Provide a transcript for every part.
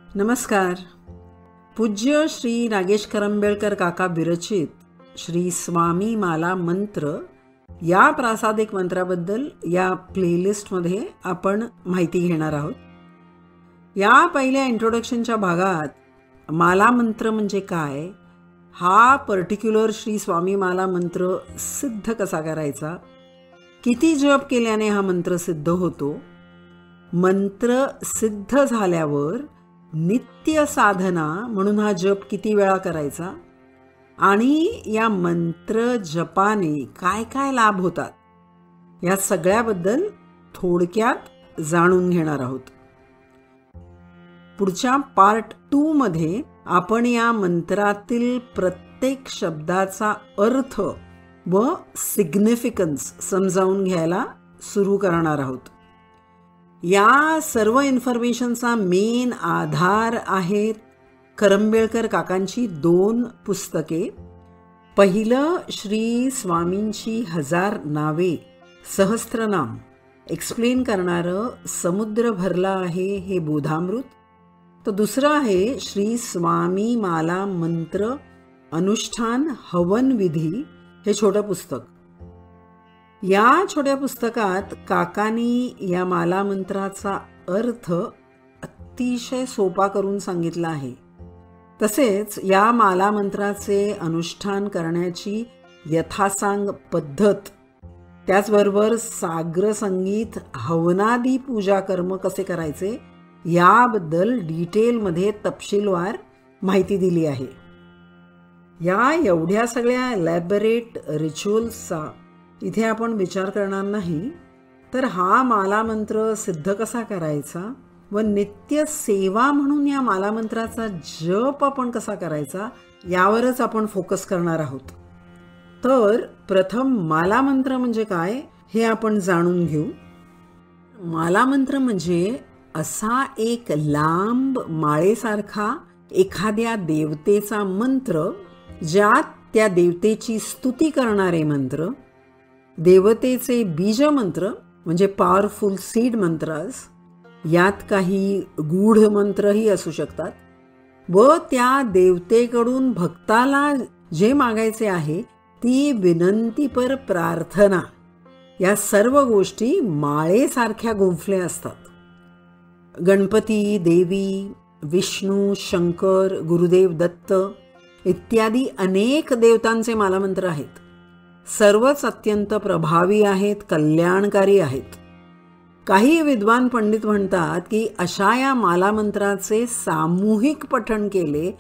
नमस्कार. पूज्य श्री नागेश करंबेळकर काका विरचित श्री स्वामी माला मंत्र या प्रासादिक मंत्राबद्दल या प्लेलिस्टमध्ये आपण माहिती घेणार आहोत. या पहिल्या इंट्रोडक्शनच्या भागात माला मंत्र म्हणजे काय, हा पर्टिक्युलर श्री स्वामी माला मंत्र सिद्ध कसा करायचा, किती जप केल्याने हा मंत्र सिद्ध होतो, मंत्र सिद्ध झाल्यावर नित्य साधना म्हणून हा जप किती वेळा करायचा आणि या मंत्र जपाने काय काय लाभ होतात, या सगळ्याबद्दल थोडक्यात जाणून घेणार आहोत. पुढच्या पार्ट 2 मध्ये आपण या मंत्रातील प्रत्येक शब्दाचा अर्थ व सिग्निफिकन्स समजावून घ्यायला सुरू करणार आहोत. या सर्व इन्फॉर्मेशनचा मेन आधार आहेत करंबेळकर काकांची 2 पुस्तके. पहिलं श्री स्वामींची 1000 नावे सहस्त्रनाम एक्सप्लेन करणारं समुद्र भरला आहे हे बोधामृत, तर दुसरं आहे श्री स्वामी माला मंत्र अनुष्ठान हवन विधी हे छोटं पुस्तक. या छोट्या पुस्तकात काकांनी या माला मंत्राचा अर्थ अतिशय सोपा करून सांगितला आहे. तसेच या माला मंत्राचे अनुष्ठान करण्याची यथासांग पद्धत, त्याचबरोबर साग्र संगीत हवनादी पूजा कर्म कसे करायचे याबद्दल डिटेलमध्ये तपशीलवार माहिती दिली आहे. या एवढ्या सगळ्या एलॅबोरेट रिच्युअल्सचा इथे आपण विचार करणार नाही, तर हा माला मंत्र सिद्ध कसा करायचा व नित्य सेवा म्हणून या माला मंत्राचा जप आपण कसा करायचा यावरच आपण फोकस करणार आहोत. तर प्रथम माला मंत्र म्हणजे काय हे आपण जाणून घेऊ. माला मंत्र म्हणजे असा एक लांब माळेसारखा एखाद्या देवतेचा मंत्र, ज्यात त्या देवतेची स्तुती करणारे मंत्र, देवतेचे बीज मंत्र म्हणजे पॉवरफुल सीड मंत्रास, यात काही गूढ मंत्रही असू शकतात, व त्या देवतेकडून भक्ताला जे मागायचे आहे ती विनंतीपर प्रार्थना, या सर्व गोष्टी माळेसारख्या गुंफल्या असतात. गणपती, देवी, विष्णू, शंकर, गुरुदेव दत्त इत्यादी अनेक देवतांचे मालामंत्र आहेत. सर्वच अत्यंत प्रभावी आहेत, कल्याणकारी आहेत. काही विद्वान पंडित म्हणतात की अशा या मालामंत्राचे सामूहिक पठण केले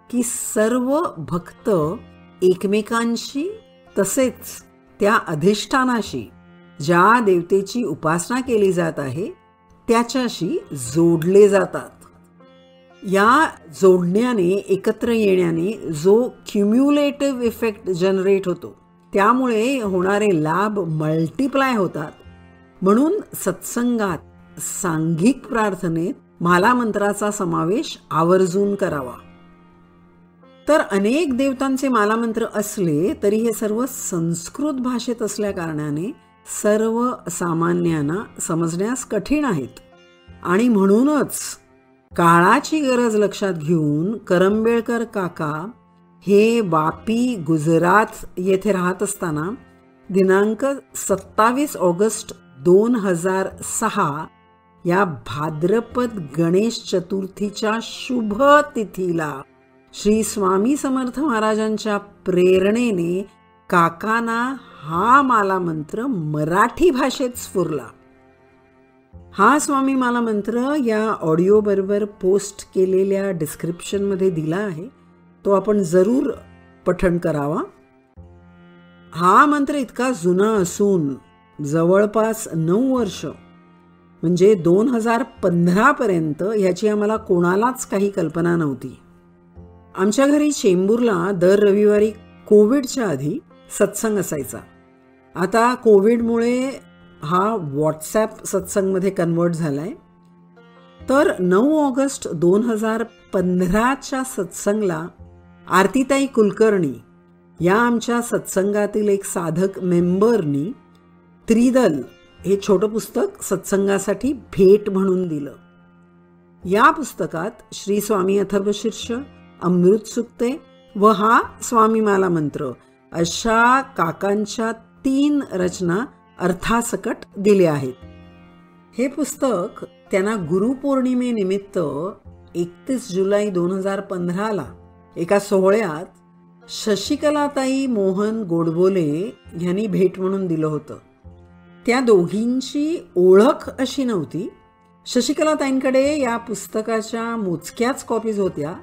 की सर्व भक्त एकमेकांशी तसेच त्या अधिष्ठानाशी, ज्या देवतेची उपासना केली जात आहे त्याच्याशी जोडले जातात. या जोडण्याने, एकत्र येण्याने जो क्युम्युलेटिव्ह इफेक्ट जनरेट होतो, त्यामुळे होणारे लाभ मल्टिप्लाय होतात. म्हणून सत्संगात, सांघिक प्रार्थनेत माला मंत्राचा समावेश आवर्जून करावा. तर अनेक देवतांचे मालामंत्र असले तरी हे सर्व संस्कृत भाषेत असल्या कारणाने सर्व सामान्यांना समजण्यास कठीण आहेत. आणि म्हणूनच काळाची गरज लक्षात घेऊन करंबेळकर काका हे वापी, गुजरात येथे राहत असताना दिनांक 27 ऑगस्ट 2006 या भाद्रपद गणेश चतुर्थीच्या शुभ तिथीला श्री स्वामी समर्थ महाराजांच्या प्रेरणेने काकांना हा माला मंत्र मराठी भाषेत स्फुरला. हा स्वामी माला मंत्र या ऑडिओ बरोबर पोस्ट केलेल्या डिस्क्रिप्शनमध्ये दिला आहे, तो आपण जरूर पठण करावा. हा मंत्र इतका जुना असून जवळपास 9 वर्ष म्हणजे 2015 पर्यंत ह्याची आम्हाला कोणालाच काही कल्पना नव्हती. आमच्या घरी चेंबूरला दर रविवारी कोविडच्या आधी सत्संग असायचा. आता कोविडमुळे हा व्हॉट्सॲप सत्संगमध्ये कन्वर्ट झालाय. तर 9 ऑगस्ट 2015च्या सत्संगला आरतीताई कुलकर्णी या आमच्या सत्संगातील एक साधक मेंबरनी त्रिदल हे छोटं पुस्तक सत्संगासाठी भेट म्हणून दिलं. या पुस्तकात श्री स्वामी अथर्वशीर्ष, अमृत सुक्ते व हा स्वामीमाला मंत्र अशा काकांच्या 3 रचना अर्थासकट दिल्या आहेत. हे पुस्तक त्यांना गुरुपौर्णिमेनिमित्त 31 जुलै 2015 एका सोहळ्यात शशिकलाताई मोहन गोडबोले यांनी भेट म्हणून दिलं होतं. त्या दोघींची ओळख अशी नव्हती. शशिकलाताईंकडे या पुस्तकाच्या मोजक्याच कॉपीज होत्या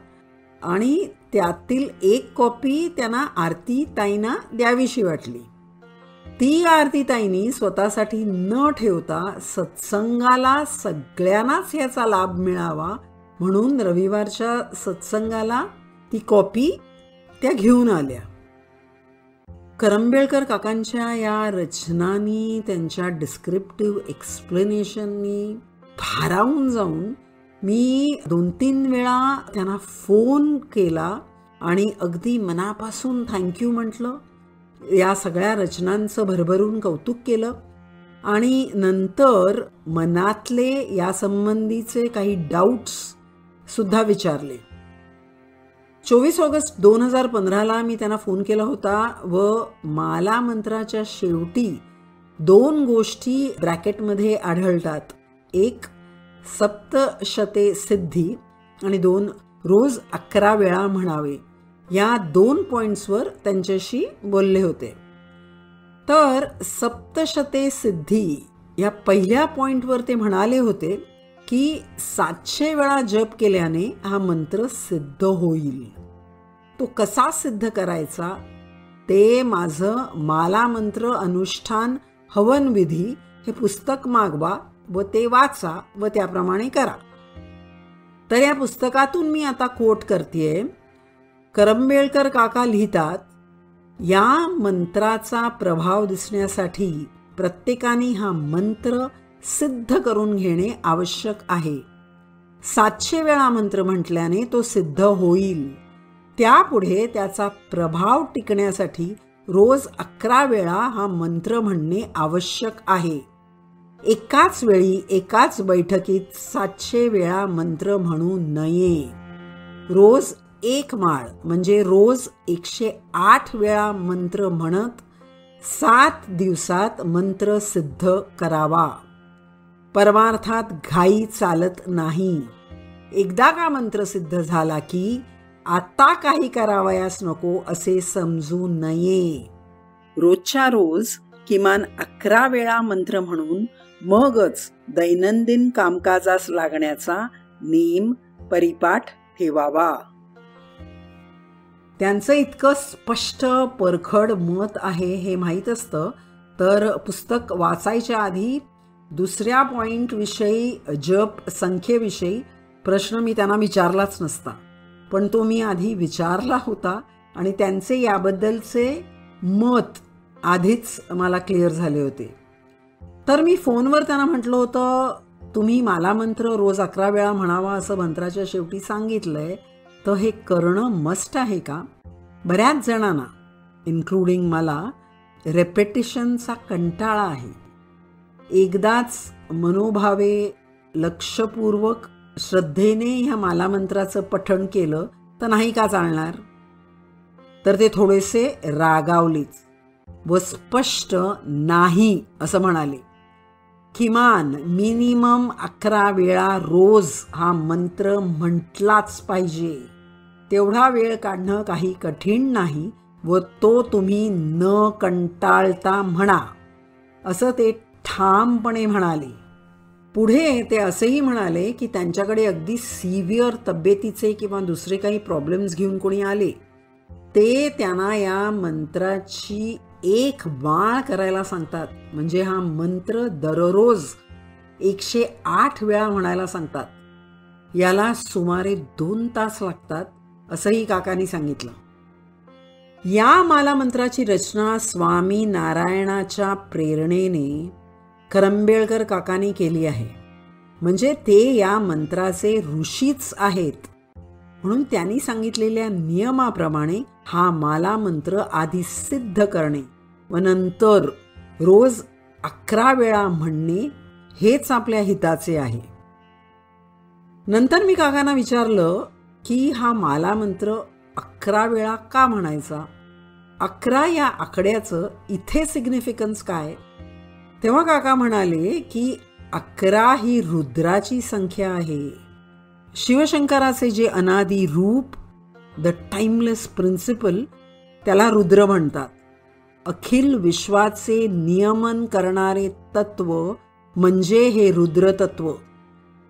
आणि त्यातील एक कॉपी त्यांना आरतीताईंना द्यावीशी वाटली. ती आरतीताईंनी स्वतःसाठी न ठेवता सत्संगाला सगळ्यांनाच याचा लाभ मिळावा म्हणून रविवारच्या सत्संगाला ती कॉपी त्या घेऊन आल्या. करंबेळकर काकांच्या या रचनांनी, त्यांच्या डिस्क्रिप्टिव्ह एक्सप्लेनेशननी भारावून जाऊन मी 2-3 वेळा त्यांना फोन केला आणि अगदी मनापासून थँक्यू म्हटलं. या सगळ्या रचनांचं भरभरून कौतुक केलं आणि नंतर मनातले यासंबंधीचे काही डाऊट्स सुद्धा विचारले. 24 ऑगस्ट 2015 मी त्यांना फोन केला होता व माला मंत्राच्या शेवटी 2 गोष्टी ब्रॅकेटमध्ये आढळतात. एक सप्तशते सिद्धी आणि 2 रोज 11 वेळा म्हणावे. या 2 पॉइंट्सवर त्यांच्याशी बोलले होते. तर सप्तशते सिद्धी या पहिल्या पॉइंटवर ते म्हणाले होते की 700 वेळा जप केल्याने हा मंत्र सिद्ध होईल. तो कसा सिद्ध करायचा ते माझं माला मंत्र अनुष्ठान हवन विधी हे पुस्तक मागवा व ते वाचा व त्याप्रमाणे करा. तर या पुस्तकातून मी आता कोट करतेय. करंबेळकर काका लिहितात, या मंत्राचा प्रभाव दिसण्यासाठी प्रत्येकाने हा मंत्र सिद्ध करून घेणे आवश्यक आहे. 700 वेळा मंत्र म्हटल्याने तो सिद्ध होईल. त्यापुढे त्याचा प्रभाव टिकण्यासाठी रोज 11 वेळा हा मंत्र म्हणणे आवश्यक आहे. एकाच वेळी एकाच बैठकीत 700 वेळा मंत्र म्हणू नये. रोज 1 माळ म्हणजे रोज 108 वेळा मंत्र म्हणत 7 दिवसात मंत्र सिद्ध करावा. परमार्थात घाई चालत नाही. एकदा का मंत्र सिद्ध झाला की आता काही करावयास नको असे समजू नये. रोजच्या रोज किमान 11 वेळा मंत्र म्हणून मगच दैनंदिन कामकाजास लागण्याचा नेम परिपाठ ठेवावा. त्यांचं इतकं स्पष्ट परखड मत आहे हे माहीत असतं तर पुस्तक वाचायच्या आधी 2ऱ्या पॉइंटविषयी, जप संख्येविषयी प्रश्न मी त्यांना विचारलाच नसता. पण तो मी आधी विचारला होता आणि त्यांचे याबद्दलचे मत आधीच मला क्लिअर झाले होते. तर मी फोनवर त्यांना म्हटलं होतं, तुम्ही माला मंत्र रोज 11 वेळा म्हणावा असं मंत्राच्या शेवटी सांगितलंय, तर हे करणं मस्ट आहे का? बऱ्याच जणांना इन्क्लुडिंग मला रेपेटिशनचा कंटाळा आहे. एकदाच मनोभावे लक्षपूर्वक श्रद्धेने ह्या माला मंत्राचं पठण केलं तर नाही का चालणार? तर ते थोडेसे रागावलेच व स्पष्ट नाही असं म्हणाले. किमान मिनिमम 11 वेळा रोज हा मंत्र म्हटलाच पाहिजे. तेवढा वेळ काढणं काही कठीण नाही व तो तुम्ही न कंटाळता म्हणा असं ते ठामपणे म्हणाले. पुढे ते असेही म्हणाले की त्यांच्याकडे अगदी सिव्हिअर तब्येतीचे किंवा दुसरे काही प्रॉब्लेम्स घेऊन कोणी आले ते त्यांना या मंत्राची 1 माळ करायला सांगतात. म्हणजे हा मंत्र दररोज 108 वेळा म्हणायला सांगतात. याला सुमारे 2 तास लागतात असंही काकांनी सांगितलं. या माला मंत्राची रचना स्वामी नारायणाच्या प्रेरणेने करंबेळकर काकांनी केली आहे. म्हणजे ते या मंत्राचे ऋषीच आहेत. म्हणून त्यांनी सांगितलेल्या नियमाप्रमाणे हा माला मंत्र आधी सिद्ध करणे व नंतर रोज 11 वेळा म्हणणे हेच आपल्या हिताचे आहे. नंतर मी काकांना विचारलं की हा माला मंत्र 11 वेळा का म्हणायचा, 11 या आकड्याचं इथे सिग्निफिकन्स काय. तेव्हा काका म्हणाले की 11 ही रुद्राची संख्या आहे. शिवशंकराचे जे अनादी रूप, द टाइमलेस प्रिन्सिपल, त्याला रुद्र म्हणतात. अखिल विश्वाचे नियमन करणारे तत्व म्हणजे हे रुद्र तत्व.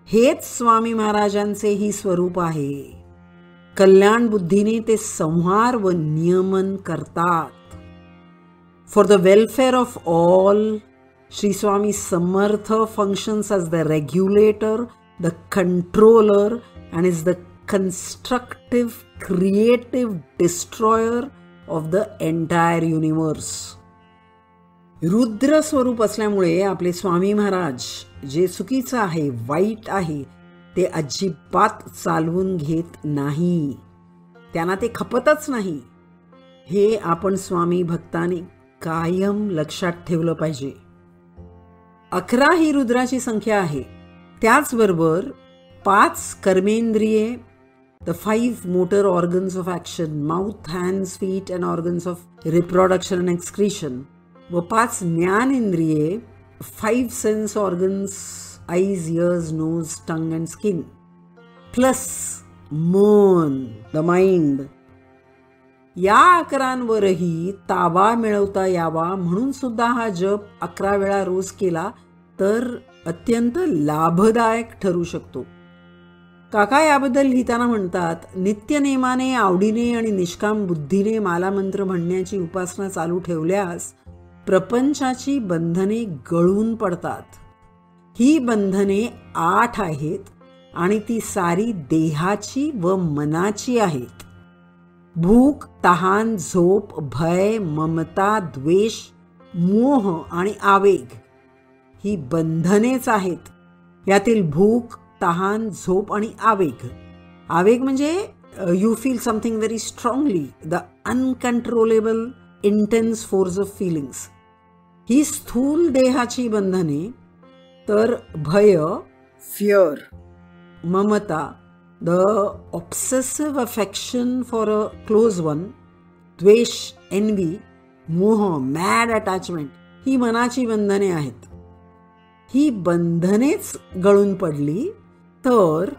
हेच स्वामी महाराजांचेही स्वरूप आहे. कल्याण बुद्धीने ते संहार व नियमन करतात. For the welfare of all, Shri Swami Samarth functions as the regulator, the controller, and is the constructive, creative destroyer of the entire universe. Rudra स्वरूप असल्यामुळे आपले स्वामी महाराज जे चुकीचं आहे, वाईट आहे, ते अजिबात चालवून घेत नाही. त्यांना ते खपतच नाही. हे आपण स्वामी भक्तांनी कायम लक्षात ठेवलं पाहिजे. 11 ही रुद्राची संख्या आहे. त्याचबरोबर 5 कर्मेंद्रिये, the 5 motor organs of action, mouth, hands, feet and organs of reproduction and excretion, व 5 ज्ञानेंद्रिये, 5 sense organs, eyes, ears, nose, tongue and skin, plus मन, द माइंड. या 11वरही ताबा मिळवता यावा म्हणून सुद्धा हा जप 11 वेळा रोज केला तर अत्यंत लाभदायक ठरू शकतो. काका याबद्दल लिहिताना म्हणतात, नित्यनेमाने, आवडीने आणि निष्काम बुद्धीने माला मंत्र म्हणण्याची उपासना चालू ठेवल्यास प्रपंचाची बंधने गळून पडतात. ही बंधने 8 आहेत आणि ती सारी देहाची व मनाची आहेत. भूक, तहान, झोप, भय, ममता, द्वेष, मोह आणि आवेग ही बंधनेच आहेत. यातील भूक, तहान, झोप आणि आवेग. आवेग म्हणजे you feel something very strongly, the uncontrollable intense force of feelings. ही स्थूल देहाची बंधने. तर भय, फिअर, ममता, the obsessive affection for a close one, द्वेष, एन्वी, मोह, मॅड अटॅचमेंट ही मनाची बंधने आहेत. ही बंधनेच गळून पडली तर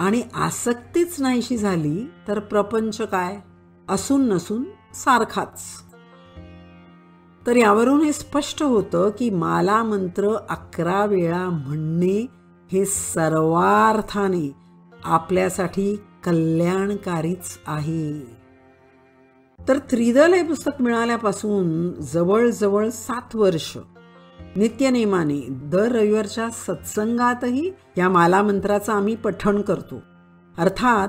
आणि आसक्तीच नाहीशी झाली तर प्रपंच काय, असून नसून सारखाच. तर यावरून हे स्पष्ट होतं की माला मंत्र 11 वेळा म्हणणे हे सर्वार्थाने आपल्यासाठी कल्याणकारीच आहे. तर त्रिदल हे पुस्तक मिळाल्यापासून जवळजवळ 7 वर्ष नित्यनेमाने दर रविवारच्या सत्संगातही या माला मंत्राचं आम्ही पठण करतो. अर्थात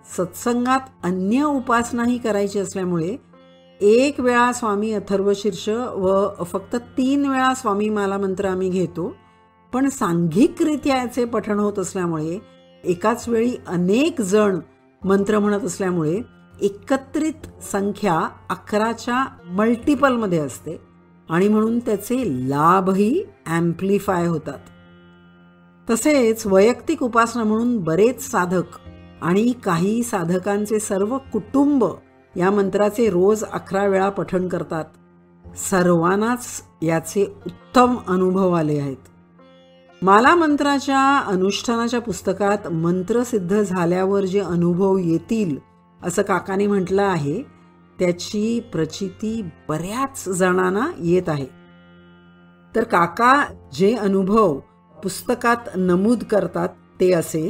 सत्संगात अन्य उपासनाही करायची असल्यामुळे 1 वेळा स्वामी अथर्वशीर्ष व फक्त 3 वेळा स्वामी माला मंत्र आम्ही घेतो. पण सांघिकरित्या याचे पठण होत असल्यामुळे, एकाच वेळी अनेक जण मंत्र म्हणत असल्यामुळे एकत्रित संख्या 11च्या मल्टिपलमध्ये असते आणि म्हणून त्याचे लाभही ॲम्प्लिफाय होतात. तसेच वैयक्तिक उपासना म्हणून बरेच साधक आणि काही साधकांचे सर्व कुटुंब या मंत्राचे रोज 11 वेळा पठण करतात. सर्वांनाच याचे उत्तम अनुभव आले आहेत. माला मंत्राच्या अनुष्ठानाच्या पुस्तकात मंत्रसिद्ध झाल्यावर जे अनुभव येतील असं काकाने म्हटलं आहे, त्याची प्रचिती बऱ्याच जणांना येत आहे. तर काका जे अनुभव पुस्तकात नमूद करतात ते असे: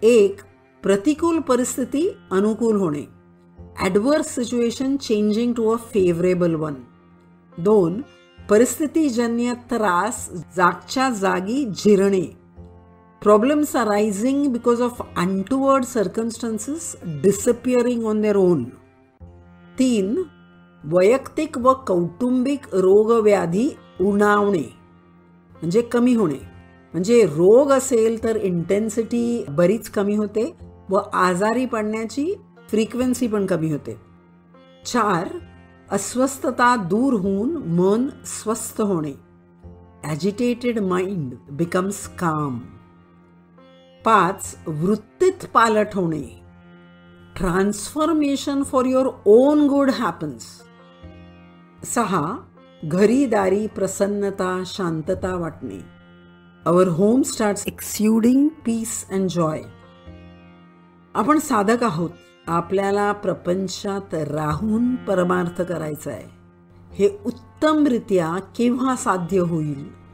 1. प्रतिकूल परिस्थिती अनुकूल होणे, adverse situation changing to a favourable one. 2. परिस्थितीजन्य त्रास जागच्या जागी जिरणे, problems arising because of untoward circumstances disappearing on their own. 3. वैयक्तिक व कौटुंबिक रोगव्याधी उणावणे म्हणजे कमी होणे. म्हणजे रोग असेल तर इंटेन्सिटी बरीच कमी होते व आजारी पडण्याची फ्रिक्वेन्सी पण कमी होते. 4. अस्वस्थता दूर होऊन मन स्वस्थ होणे, ॲजिटेटेड माइंड बिकम्स काम. 5. वृत्तीत पालट होणे. Transformation for your own good happens. 6. घरी दारी प्रसन्नता शांतता वाटणे. Our home starts exuding peace and joy. आपण साधक आहोत. आपल्याला प्रपंचात राहून परमार्थ करायचा आहे. हे उत्तमरित्या केव्हा साध्य होईल?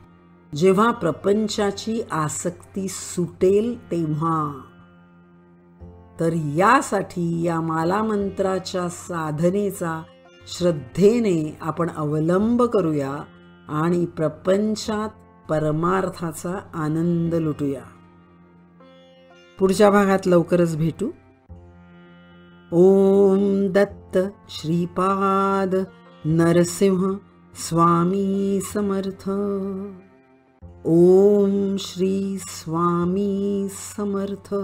जेव्हा प्रपंचाची आसक्ती सुटेल तेव्हा. तर यासाठी या मालामंत्राच्या साधनेचा श्रद्धेने आपण अवलंब करूया आणि प्रपंचात परमार्थाचा आनंद लुटूया. पुढच्या भागात लवकरच भेटू. ओम दत्त श्रीपाद नरसिंह स्वामी समर्थ. ओम श्री स्वामी समर्थ.